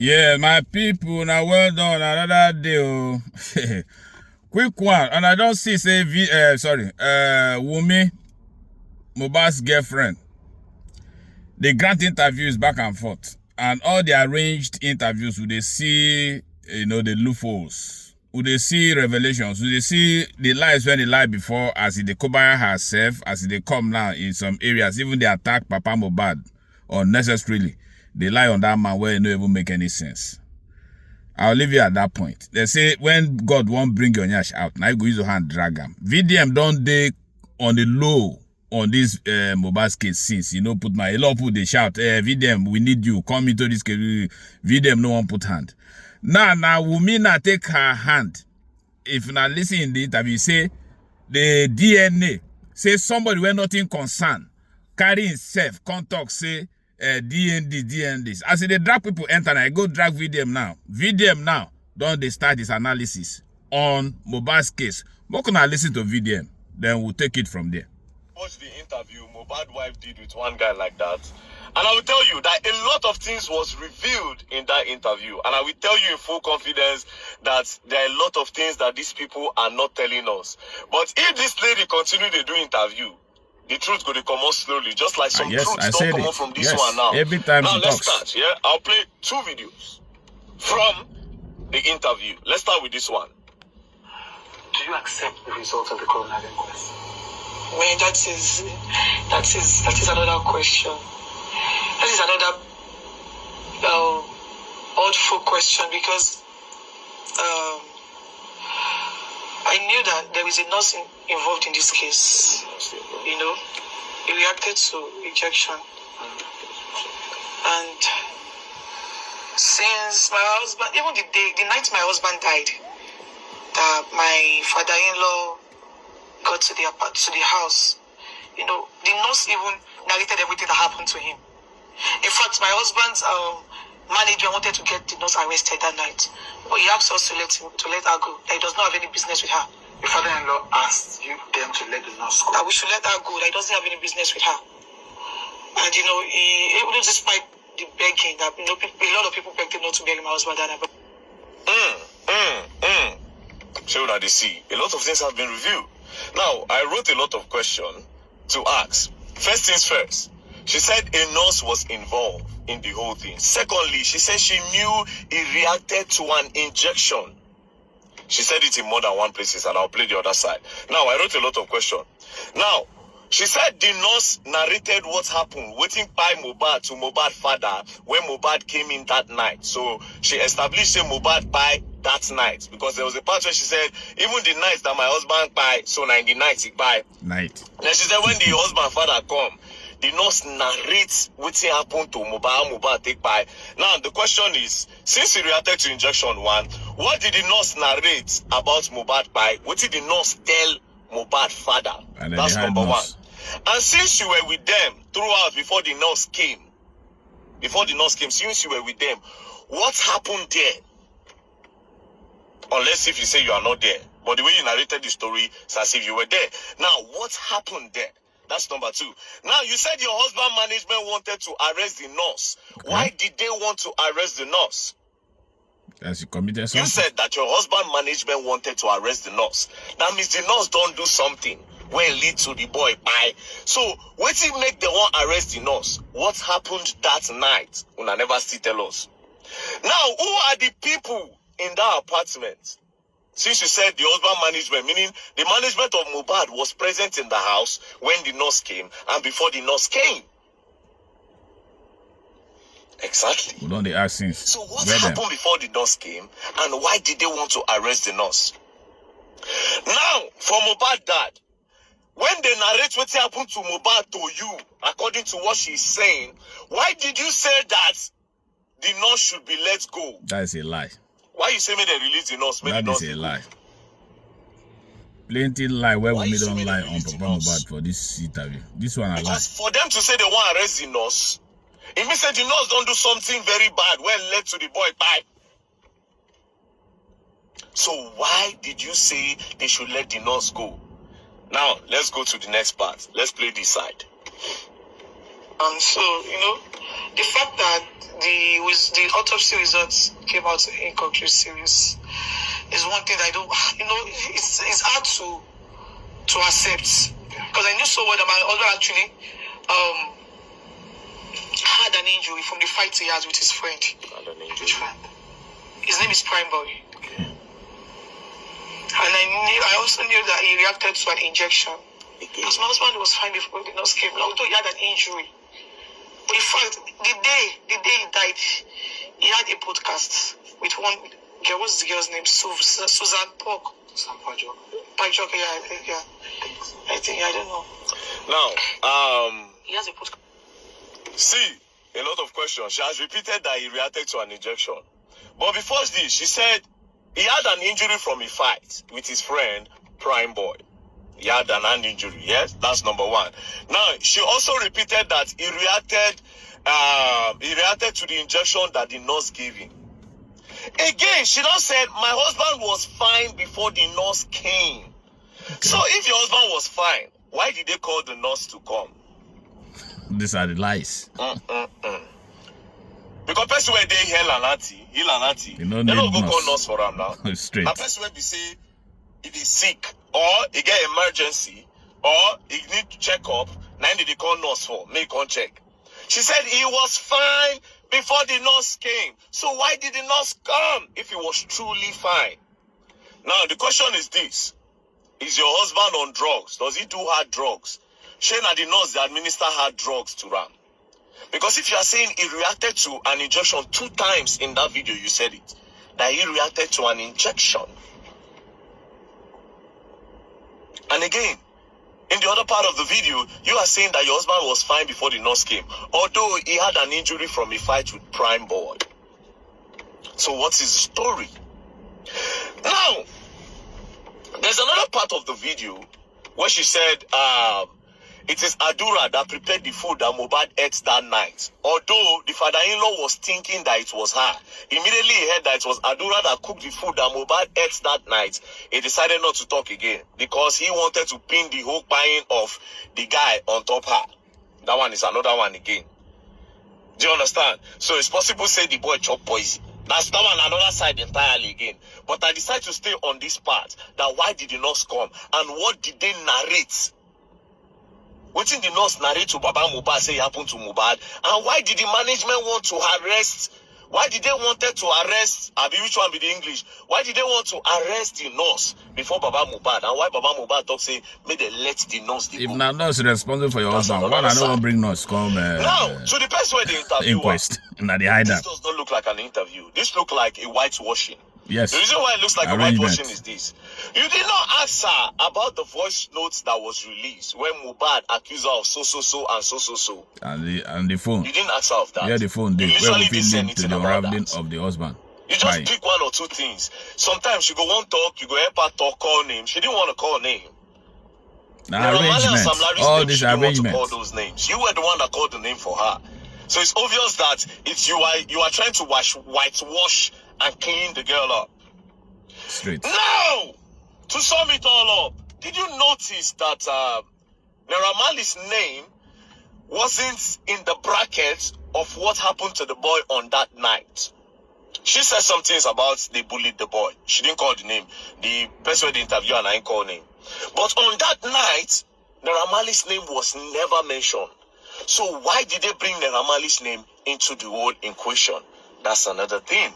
Yeah, my people, now well done. Another day, oh. Quick one, and I don't see say Wunmi, Mohbad's girlfriend. They grant interviews back and forth, and all the arranged interviews, would they see, the loopholes, would they see revelations, would they see the lies when they lie before, as they cover herself, as they come now in some areas, even they attack Papa Mohbad unnecessarily. They lie on that man where it don't even make any sense. I'll leave you at that point. They say when God won't bring your nyash out, now you go use your hand drag him. VDM don't they on the low on this Mohbad's case since, a lot of people they shout, VDM, we need you, come into this case. VDM no one put hand. Now Wunmi now take her hand. If you now listen in the interview, say the DNA, say somebody where nothing concern, carry himself, come talk, say DND. As they drag people enter, I go drag VDM now. VDM now, don't they start this analysis on Mohbad's case. What can I listen to VDM? Then we'll take it from there. Watch the interview Mohbad's wife did with one guy like that. And I will tell you that a lot of things was revealed in that interview. And I will tell you in full confidence that there are a lot of things that these people are not telling us. But if this lady continue to do interview, the truth going to come out slowly, just like some truths don't come out from this one now. Every time now let's talks. start. Yeah, I'll play 2 videos from the interview. Let's start with this one. Do you accept the results of the coroner inquest? I mean, that is another question. That is another oddful question, because I knew that there is a nurse involved in this case. He reacted to injection. And since my husband, even the night my husband died, that my father-in-law got to the house, the nurse even narrated everything that happened to him. In fact, my husband's manager wanted to get the nurse arrested that night, but he asked us to let her go. That he does not have any business with her. Your father-in-law asked them to let the nurse go. That we should let her go. That he doesn't have any business with her. And he, even despite the begging, that a lot of people begged him not to bury my husband that night. So that they see a lot of things have been revealed. Now, I wrote a lot of questions to ask. First things first, she said a nurse was involved in the whole thing. Secondly, she said she knew he reacted to an injection. She said it in more than one places, and I'll play the other side. Now, I wrote a lot of questions. Now, she said the nurse narrated what happened, waiting by Mohbad to Mohbad's father when Mohbad came in that night. So she established a Mohbad by that night, because there was a part where she said even the night that my husband by, so 90 nights he by night. Then she said when the husband father come, the nurse narrates what happened to Mohbad take by. Now the question is, since he reacted to injection 1, what did the nurse narrate about Mohbad by? What did the nurse tell Mohbad father? That's number 1. And since you were with them throughout before the nurse came, since you were with them, what happened there? Unless if you say you are not there. But the way you narrated the story, it's as if you were there. Now, what happened there? That's number 2. Now, you said your husband management wanted to arrest the nurse. Okay. Why did they want to arrest the nurse? As you committed something. You said that your husband management wanted to arrest the nurse. That means the nurse don't do something when lead to the boy by. So, what did make the one arrest the nurse? What happened that night? Una never still tell us. Now, who are the people in that apartment? Since you said the husband management, meaning the management of Mohbad was present in the house when the nurse came and before the nurse came. Exactly. We don't ask since. So what happened before the nurse came, and why did they want to arrest the nurse? Now, for Mohbad dad, when they narrate what happened to Mohbad to you, according to what she's saying, why did you say that the nurse should be let go? That is a lie. Why you say me they release the nurse? That is a lie. Plenty lie where we don't lie on Papa Mohbad for this interview. This one I because for them to say they want to arrest the nurse, it means that the nurse don't do something very bad when led to the boy by. So why did you say they should let the nurse go? Now let's go to the next part. Let's play this side. So, the fact that the autopsy results came out inconclusive is one thing that I don't, it's hard to accept. Because I knew so well that my husband actually had an injury from the fight he had with his friend. Which friend? His name is Prime Boy. Okay. And I also knew that he reacted to an injection. Because my husband was fine before the nurse came, although he had an injury. But in fact, the day he died, he had a podcast with one girl. What's the girl's name? Susan Pog. Pajok, yeah, I think, yeah. I don't know. Now, he has a podcast. See, a lot of questions. She has repeated that he reacted to an injection. But before this, she said he had an injury from a fight with his friend, Prime Boy. He had an hand injury, yes? That's number one. Now, she also repeated that he reacted to the injection that the nurse gave him. Again, she now said, my husband was fine before the nurse came. Okay. So if your husband was fine, why did they call the nurse to come? These are the lies. Because person where they heal anati, they don't go call nurse for him now. Straight. A person where be say if he's sick or he get emergency or he need to check up, now they call nurse for make on check. She said he was fine before the nurse came. So why did the nurse come if he was truly fine? Now the question is this: is your husband on drugs? Does he do hard drugs? Shane and the nurse they administer hard drugs to Ram. Because if you are saying he reacted to an injection 2 times in that video, you said it, that he reacted to an injection. And again, in the other part of the video, you are saying that your husband was fine before the nurse came, although he had an injury from a fight with Prime Boy. So what is the story? Now, there's another part of the video where she said, it is Adura that prepared the food that Mohbad ate that night. Although the father-in-law was thinking that it was her. Immediately he heard that it was Adura that cooked the food that Mohbad ate that night. He decided not to talk again because he wanted to pin the whole buying of the guy on top her. That one is another one again. Do you understand? So it's possible to say the boy chop poison. That's that one another side entirely again. But I decided to stay on this part. That why did the nurse come? And what did they narrate? What did the nurse narrate to Baba Mohbad say happened to Mohbad? And why did the management want to arrest? Why did they wanted to arrest? Which one be the English? Why did they want to arrest the nurse before Baba Mohbad? And why Baba Mohbad talk say, may they let the nurse if not nurse responsible for your husband, why I don't bring nurse come now to the person where the interview inquest? Now they hide that. This does not look like an interview. This look like a whitewashing. Yes. The reason why it looks like a whitewashing is this. You did not ask her about the voice notes that was released when Mohbad accused her of so. And the phone. You didn't ask her of that. Yeah, the phone did. Where we feel to the unraveling of the husband. You just pick 1 or 2 things. Sometimes you go want talk, you go help her talk, call name. She didn't want to call name. Arrangement. All these arrangements. Call those names. You were the one that called the name for her. So it's obvious that it's you are trying to whitewash and clean the girl up. Straight. Now, to sum it all up, did you notice that Naira Marley's name wasn't in the bracket of what happened to the boy on that night? She said some things about they bullied the boy. She didn't call the name. The person with the interview and I didn't call name. But on that night, Naira Marley's name was never mentioned. So why did they bring Naira Marley's name into the whole in question? That's another thing.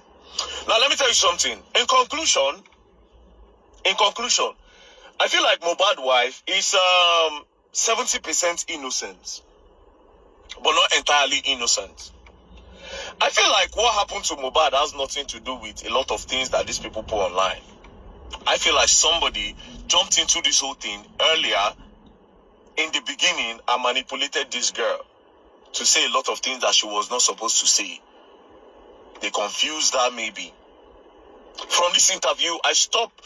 Now let me tell you something. In conclusion, I feel like Mohbad's wife is 70% innocent, but not entirely innocent. I feel like what happened to Mohbad has nothing to do with a lot of things that these people put online. I feel like somebody jumped into this whole thing earlier in the beginning and manipulated this girl to say a lot of things that she was not supposed to say. They confused her maybe. From this interview, I stopped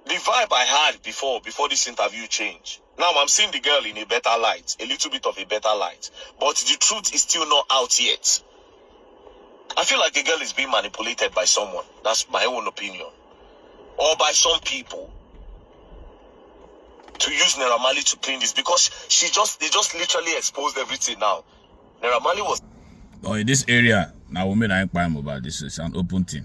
the vibe I had before this interview changed. Now I'm seeing the girl in a better light, a little bit of a better light. But the truth is still not out yet. I feel like the girl is being manipulated by someone. That's my own opinion. Or by some people. to use Naira Marley to clean this because they just literally exposed everything now. Naira Marley was. Oh, in this area, now women are inquiring about this. It's an open thing.